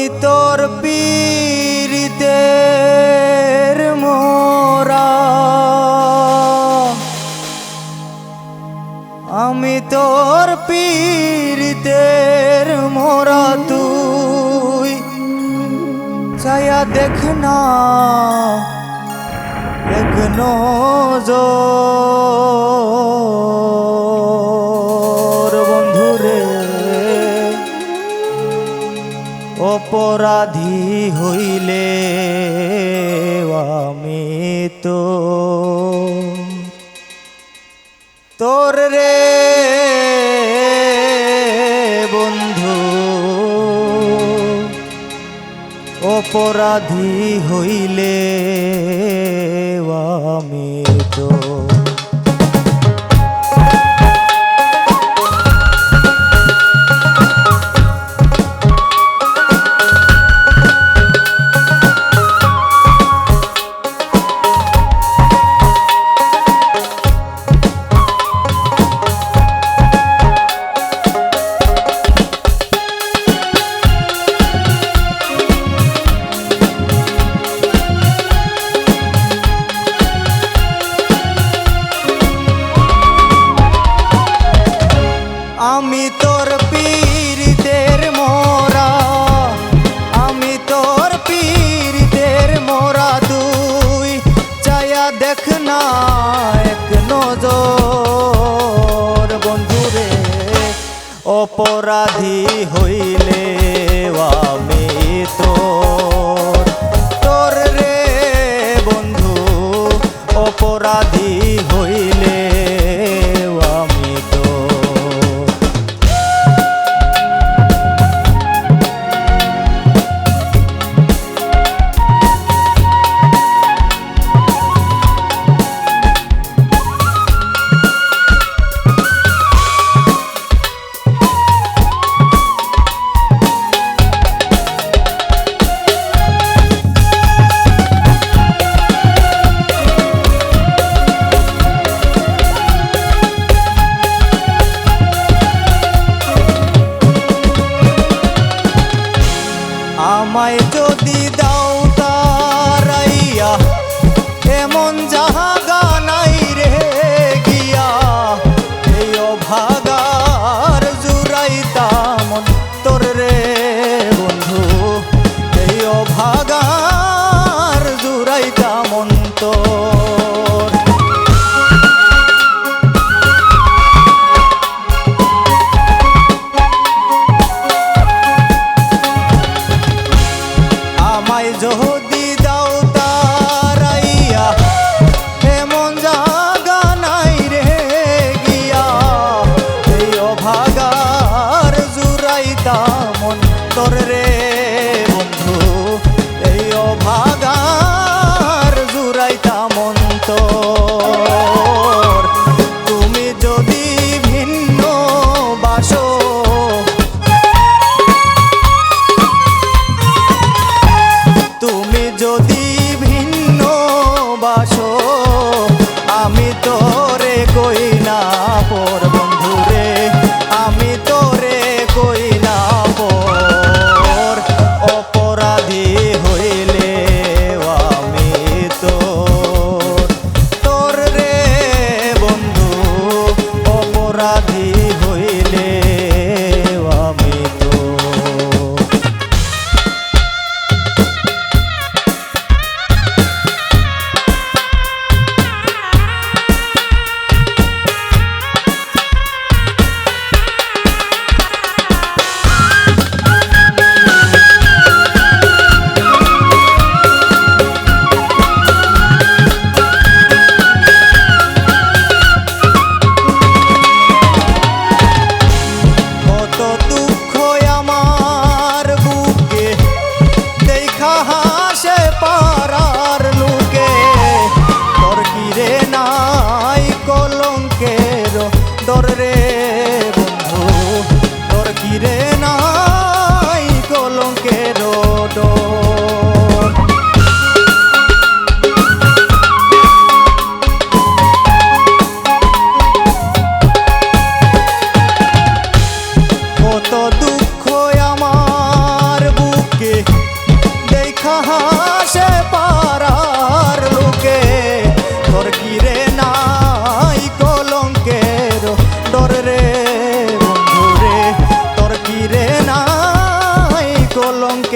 আমি তোর পীড়িতের মোরা, আমি তোর পীড়িতের মোরা, তুই চায়া দেখ না এক নজর। বন্ধুরে অপরাধী হইলে আমি তো তোর রে বন্ধু, অপরাধী হইলে আমি তো আমি তোর পীড়িতের মোরা, আমি তোর পীড়িতের মোরা, তুই চায়া দেখ না এক নজর। বন্ধুরে অপরাধী হইলে আমি তোর, তোর রে বন্ধু, অপরাধী হইলে আমি তোর। আমায় যদি দাও তারাইয়া, এমন জাহাগা নাই রে গিয়া, এই অভাগার জুড়াইতাম তোর রে বন্ধু, এই অভাগার জুড়াইতাম তোর। আমায় যদি দাও তারাইয়া, এমন জাগা নাই রে গিয়া, এই অভাগার জুড়াইতাম তোর রে বন্ধু, এই অভাগার জুড়াইতাম তোর। তুমি যদি ভিন্ন বাসো, তুমি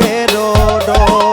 বুকের ডোর